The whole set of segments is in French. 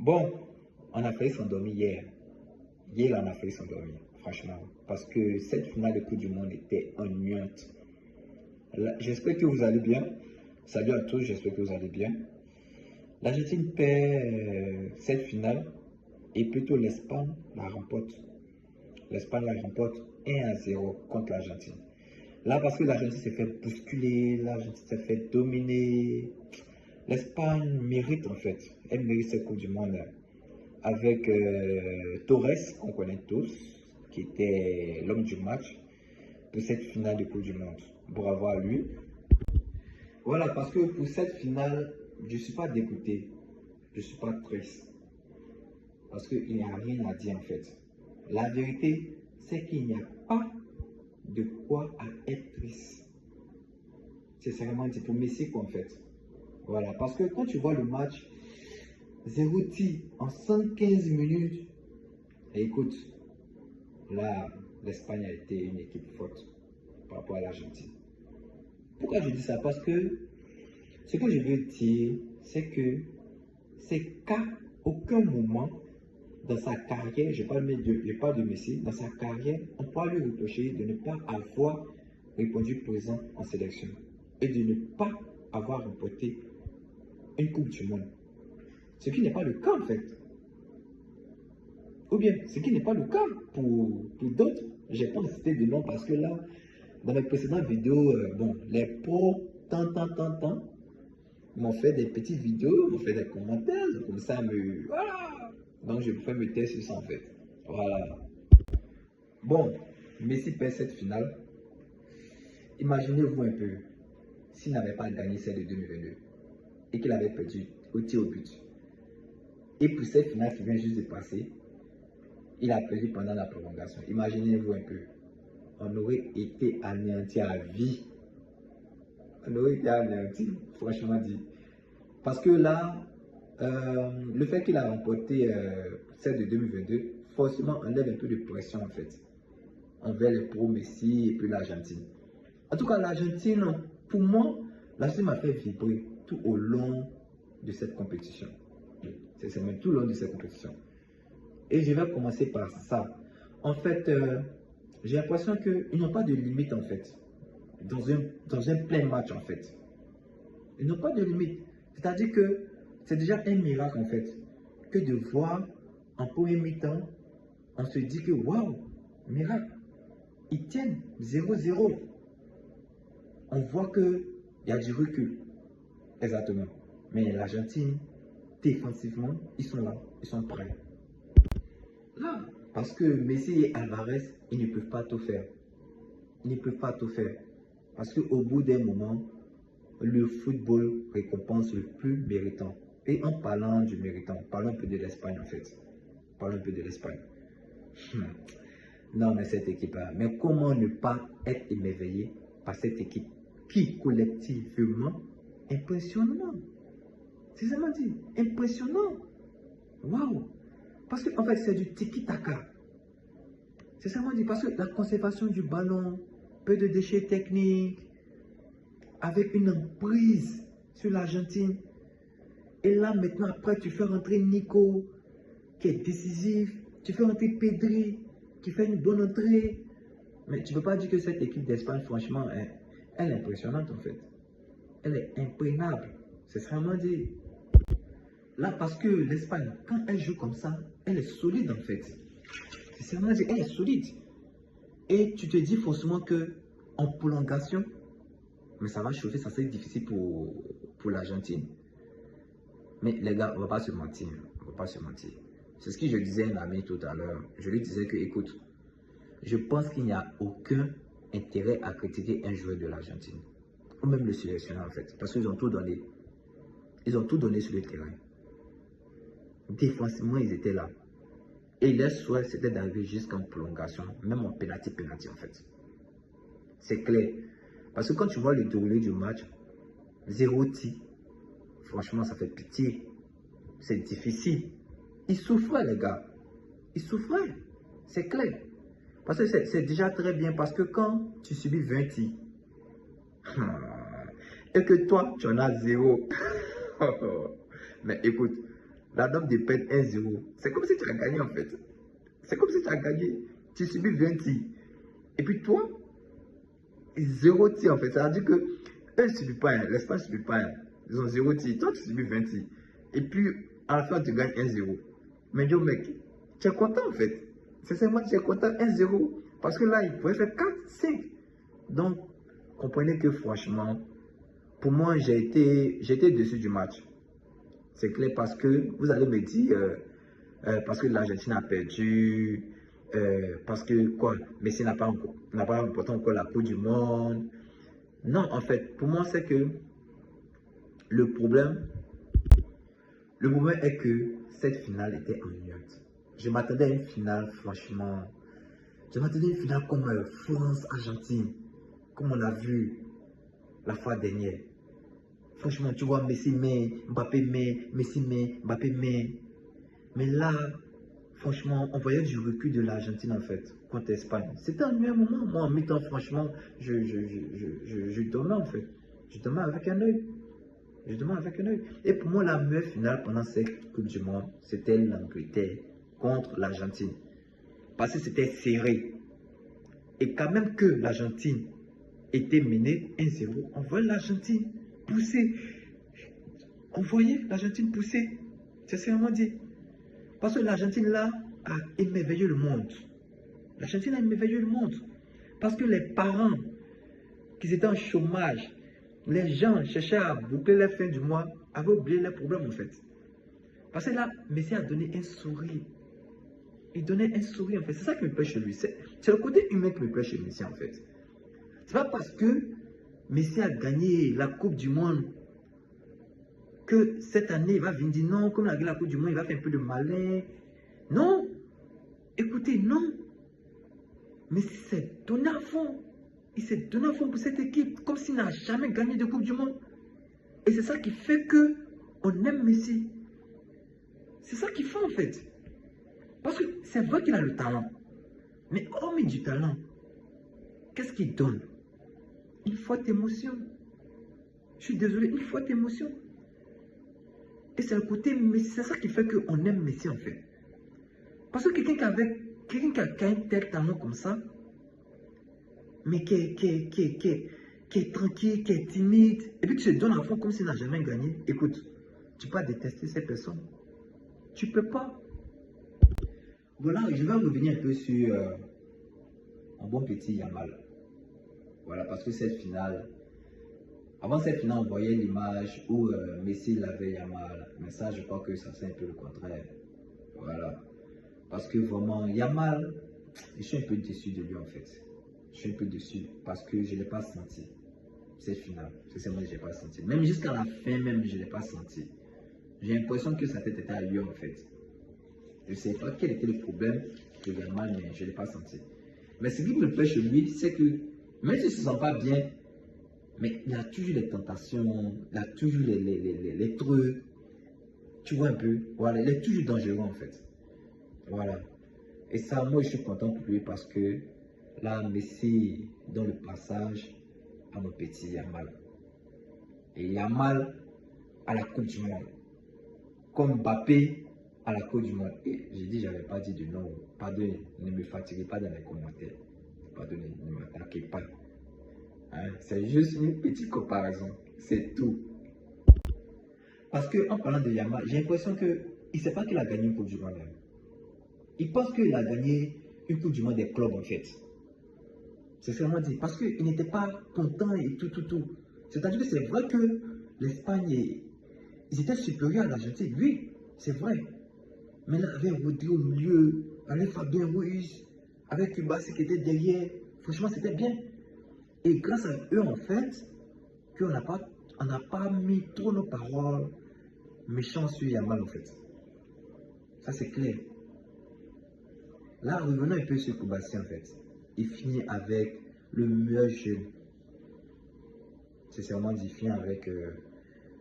Bon, on a failli s'endormir hier. Hier, on a failli s'endormir, franchement. Parce que cette finale de Coupe du Monde était ennuyante. J'espère que vous allez bien. Salut à tous, j'espère que vous allez bien. L'Argentine perd cette finale et plutôt l'Espagne la remporte. L'Espagne la remporte 1-0 contre l'Argentine. Là, parce que l'Argentine s'est fait bousculer, l'Argentine s'est fait dominer. L'Espagne mérite en fait, elle mérite cette Coupe du Monde avec Torres, qu'on connaît tous, qui était l'homme du match pour cette finale de Coupe du Monde. Bravo à lui. Voilà, parce que pour cette finale, je ne suis pas dégoûté, je ne suis pas triste, parce qu'il n'y a rien à dire en fait. La vérité, c'est qu'il n'y a pas de quoi à être triste. C'est seulement dit pour Messi en fait. Voilà, parce que quand tu vois le match, 0 tir en 115 minutes, et écoute, là, l'Espagne a été une équipe forte par rapport à l'Argentine. Pourquoi je dis ça? Parce que ce que je veux dire, c'est que c'est qu'à aucun moment dans sa carrière, je parle de Messi, dans sa carrière, on peut lui reprocher de ne pas avoir répondu présent en sélection et de ne pas avoir remporté une Coupe du Monde. Ce qui n'est pas le cas en fait. Ou bien, ce qui n'est pas le cas pour d'autres. Je n'ai pas cité de nom parce que là, dans mes précédentes vidéos, bon, les pros, m'ont fait des petites vidéos, m'ont fait des commentaires, comme ça voilà. Donc je peux me taire sur ça en fait. Voilà. Bon, Messi perd cette finale. Imaginez-vous un peu, s'il n'avait pas gagné celle de 2022 et qu'il avait perdu au tir au but. Et pour cette finale qui vient juste de passer, il a perdu pendant la prolongation. Imaginez-vous un peu. On aurait été anéanti à vie. On aurait été anéanti, franchement dit. Parce que là, le fait qu'il a remporté celle de 2022, forcément enlève un peu de pression en fait. Envers les pros Messi et puis l'Argentine. En tout cas, l'Argentine, pour moi, l'Argentine m'a fait vibrer tout au long de cette compétition. C'est même tout le long de cette compétition. Et je vais commencer par ça. En fait, j'ai l'impression qu'ils n'ont pas de limite en fait. Dans un plein match en fait. Ils n'ont pas de limite. C'est-à-dire que c'est déjà un miracle en fait. Que de voir en premier mi-temps, on se dit que waouh, miracle. Ils tiennent 0-0. On voit qu'il y a du recul. Exactement. Mais l'Argentine, défensivement, ils sont là, ils sont prêts. Là, parce que Messi et Alvarez, ils ne peuvent pas tout faire. Ils ne peuvent pas tout faire. Parce qu'au bout d'un moment, le football récompense le plus méritant. Et en parlant du méritant, parlons un peu de l'Espagne en fait. Parlons un peu de l'Espagne. Non, mais cette équipe-là, mais comment ne pas être émerveillé par cette équipe qui, collectivement, impressionnant. C'est ça m'a dit, impressionnant. Waouh! Parce qu'en fait, c'est du tiki-taka. C'est ça m'a dit, parce que la conservation du ballon, peu de déchets techniques, avec une emprise sur l'Argentine. Et là, maintenant, après, tu fais rentrer Nico, qui est décisif. Tu fais rentrer Pedri, qui fait une bonne entrée. Mais tu ne peux pas dire que cette équipe d'Espagne, franchement, elle est impressionnante en fait. Elle est imprenable. C'est vraiment dit. Là, parce que l'Espagne, quand elle joue comme ça, elle est solide en fait. C'est vraiment dit, elle est solide. Et tu te dis forcément que en prolongation, mais ça va chauffer, ça serait difficile pour l'Argentine. Mais les gars, on ne va pas se mentir. On va pas se mentir. C'est ce que je disais à un ami tout à l'heure. Je lui disais que, écoute, je pense qu'il n'y a aucun intérêt à critiquer un joueur de l'Argentine. Ou même le sélectionneur en fait. Parce qu'ils ont tout donné. Ils ont tout donné sur le terrain. Défensivement, ils étaient là. Et leur souhait, c'était d'arriver jusqu'en prolongation. Même en penalty en fait. C'est clair. Parce que quand tu vois le déroulé du match, 0 tir, franchement, ça fait pitié. C'est difficile. Ils souffraient, les gars. Ils souffraient. C'est clair. Parce que c'est déjà très bien. Parce que quand tu subis 20 tirs, et que toi, tu en as 0. Mais écoute, la dame de peine 1-0. C'est comme si tu as gagné en fait. C'est comme si tu as gagné. Tu subis 20 tirs. Et puis toi, 0 tir en fait. Ça veut dire que eux ne subissent pas, l'Espagne ne subit pas. Ils ont 0 tir. Toi, tu subis 20 tirs. Et puis, à la fin, tu gagnes 1-0. Mais yo, mec, tu es content en fait. Sincèrement, tu es content 1-0. Parce que là, il pourrait faire 4, 5. Donc, comprenez que franchement, pour moi, j'ai été dessus du match. C'est clair parce que vous allez me dire, parce que l'Argentine a perdu, parce que quoi, Messi n'a pas remporté encore la Coupe du Monde. Non, en fait, pour moi, c'est que le problème est que cette finale était ennuyante. Je m'attendais à une finale, franchement. Je m'attendais à une finale comme France-Argentine, comme on a vu la fois dernière. Franchement, tu vois, Messi met, Mbappé met, Messi met, Mbappé met. Mais là, franchement, on voyait du recul de l'Argentine en fait, contre l'Espagne. C'était un meilleur moment. Moi, en mi-temps, franchement, je dormais en fait. Je dormais avec un œil. Je dormais avec un œil. Et pour moi, la meilleure finale pendant cette Coupe du Monde, c'était l'Angleterre contre l'Argentine. Parce que c'était serré. Et quand même que l'Argentine était menée 1-0, on voyait l'Argentine pousser. On voyait l'Argentine pousser. C'est sérieusement dit. Parce que l'Argentine là a émerveillé le monde. L'Argentine a émerveillé le monde. Parce que les parents qui étaient en chômage, les gens cherchaient à boucler la fin du mois, avaient oublié leurs problèmes en fait. Parce que là, Messi a donné un sourire. Il donnait un sourire en fait. C'est ça qui me plaît chez lui. C'est le côté humain qui me plaît chez Messi en fait. C'est pas parce que Messi a gagné la Coupe du Monde que cette année il va venir dire non, comme il a gagné la Coupe du Monde, il va faire un peu de malin. Non. Écoutez, non. Messi s'est donné à fond. Il s'est donné à fond pour cette équipe, comme s'il n'a jamais gagné de Coupe du Monde. Et c'est ça qui fait que on aime Messi. C'est ça qui fait en fait. Parce que c'est vrai qu'il a le talent. Mais hormis du talent, qu'est-ce qu'il donne? Une forte émotion. Je suis désolé, une forte émotion. Et c'est le côté Messi, c'est ça qui fait qu'on aime Messi en fait. Parce que quelqu'un qui a un tel talent comme ça, mais qui est tranquille, qui est timide, et puis tu te donnes à fond comme s'il n'a jamais gagné, écoute, tu peux pas détester ces personnes. Tu peux pas. Voilà, je vais revenir un peu sur un bon petit Yamal. Voilà, parce que cette finale, avant cette finale, on voyait l'image où Messi l'avait Yamal. Mais ça, je crois que ça c'est un peu le contraire. Voilà. Parce que vraiment, Yamal, je suis un peu déçu de lui en fait. Je suis un peu déçu parce que je ne l'ai pas senti. Cette finale, c'est moi que je n'ai pas senti. Même jusqu'à la fin, même, je ne l'ai pas senti. J'ai l'impression que sa tête était ailleurs en fait. Je ne sais pas quel était le problème de Yamal, mais je ne l'ai pas senti. Mais ce qui me plaît chez lui, c'est que même s'il ne se sent pas bien, mais il a toujours les tentations, il a toujours les trucs. Tu vois un peu, voilà, il est toujours dangereux en fait. Voilà. Et ça, moi je suis content pour lui parce que là, Messi dans le passage à mon petit Yamal. Et Yamal à la Coupe du Monde. Comme Mbappé à la Coupe du Monde. Et j'ai dit, j'avais pas dit de non. Pardonnez, ne me fatiguez pas dans les commentaires. Pardonnez, ne m'attaquez pas. Hein? C'est juste une petite comparaison. C'est tout. Parce que en parlant de Yamal, j'ai l'impression qu'il ne sait pas qu'il a gagné une Coupe du Monde. Il pense qu'il a gagné une Coupe du Monde des clubs en fait. C'est vraiment dit. Parce qu'il n'était pas content et tout. C'est-à-dire que c'est vrai que l'Espagne, ils étaient supérieurs à l'Argentine. Oui, c'est vrai. Mais là, avec Rodri au milieu, avec Fabien Ruiz, avec Kubasi qui était derrière, franchement, c'était bien. Et grâce à eux, en fait, qu'on n'a pas mis trop nos paroles méchantes sur Yamal, en fait. Ça, c'est clair. Là, revenons un peu sur Kubasi, en fait. Il finit avec le meilleur jeune. C'est vraiment dit, il finit avec le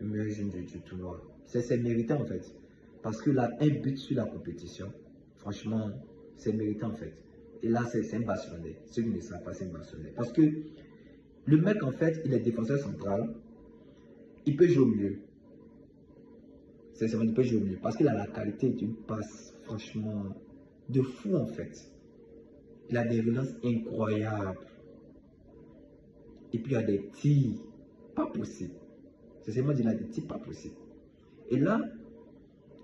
meilleur jeune du tournoi. C'est méritant, en fait. Parce que là, un but sur la compétition, franchement, c'est méritant, en fait. Et là, c'est un Barcelonais. Ceux qui ne savent pas, c'est un Barcelonais. Parce que le mec, en fait, il est défenseur central. Il peut jouer au milieu. Sincèrement, il peut jouer mieux. Parce qu'il a la qualité d'une passe, franchement, de fou en fait. Il a des relances incroyables. Et puis il y a des tirs pas possibles. Sincèrement, il a des tirs pas possibles. Et là,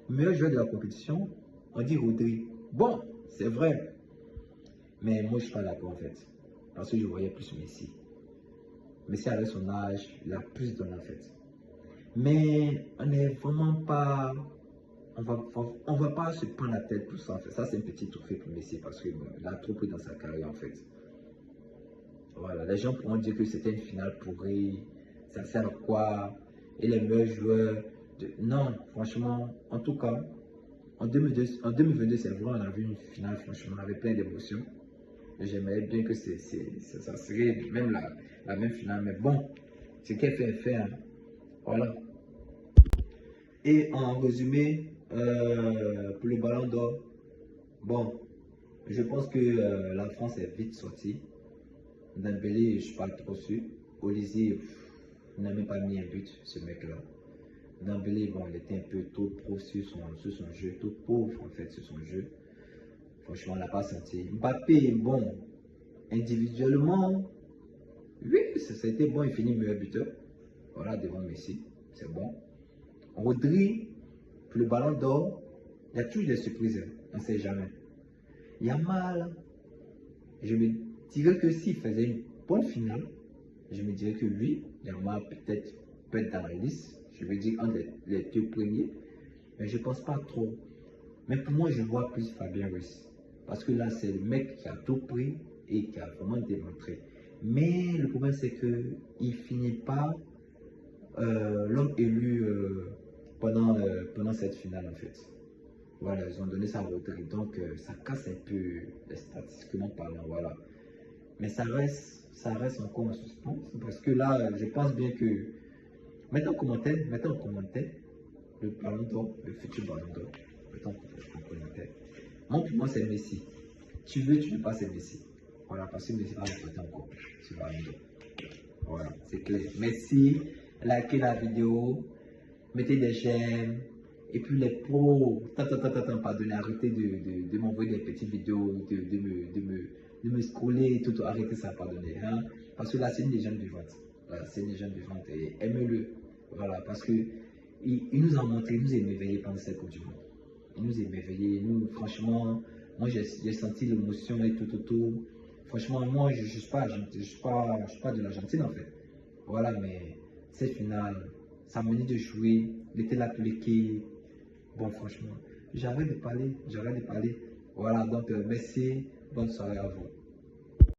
meilleur joueur de la compétition, on dit Rodri. Bon, c'est vrai. Mais moi, je ne suis pas d'accord en fait. Parce que je voyais plus Messi. Messi, avec son âge, il a plus donné en fait. Mais on n'est vraiment pas. On va pas se prendre la tête pour ça en fait. Ça, c'est un petit trophée pour Messi parce qu'il a trop pris dans sa carrière en fait. Voilà, les gens pourront dire que c'était une finale pourrie. Ça sert à quoi? Et les meilleurs joueurs. Non, franchement, en tout cas, en 2022, c'est vrai, on a vu une finale, franchement, avec plein d'émotions. J'aimerais bien que ça serait même la même finale, mais bon, ce qu'elle fait, elle fait. Hein. Voilà. Et en résumé, pour le ballon d'or, bon, je pense que la France est vite sortie. Dembélé, je ne suis pas trop sûr. Olysée, il n'a même pas mis un but, ce mec-là. Dembélé, bon, il était un peu trop pro sur son jeu, tout pauvre en fait sur son jeu. Franchement, on l'a pas senti. Mbappé, bon, individuellement, oui, ça a été bon, il finit meilleur buteur. Voilà, devant Messi, c'est bon. Rodri, pour le ballon d'or, il y a toujours des surprises, hein, on ne sait jamais. Yamal, je me dirais que s'il faisait une bonne finale, je me dirais que lui, Yamal peut-être peut être dans la liste. Je veux dire entre les deux premiers, mais je ne pense pas trop. Mais pour moi, je vois plus Fabien Ruiz. Parce que là, c'est le mec qui a tout pris et qui a vraiment démontré. Mais le problème, c'est qu'il ne finit pas l'homme élu pendant cette finale, en fait. Voilà, ils ont donné ça à Rodri. Donc, ça casse un peu statistiquement parlant. Voilà. Mais ça reste encore en suspens. Parce que là, je pense bien que. Mettez en commentaire le ballon d'or, le futur ballon d'or. Mettez en commentaire. Moi, pour moi, c'est Messi. Tu veux pas, c'est Messi. Voilà, parce que Messi va remporter encore ce ballon d'or. Voilà, c'est clair. Merci, likez la vidéo, mettez des j'aime. Et puis les pros, pardonnez, arrêtez de m'envoyer des petites vidéos, de me scroller, tout, arrêtez ça, pardonnez. Hein? Parce que là, c'est une légende vivante. Voilà, c'est une légende vivante et aimez-le. Voilà, parce que il nous a montré, il nous a émerveillé pendant cette Coupe du Monde. Il nous a émerveillé. Nous, franchement, moi j'ai senti l'émotion et tout. Franchement, moi je suis pas de l'Argentine en fait. Voilà, mais cette finale, ça m'a dit de jouer, il était là pour l'équipe. Bon, franchement, j'arrête de parler. Voilà, donc merci, bonne soirée à vous.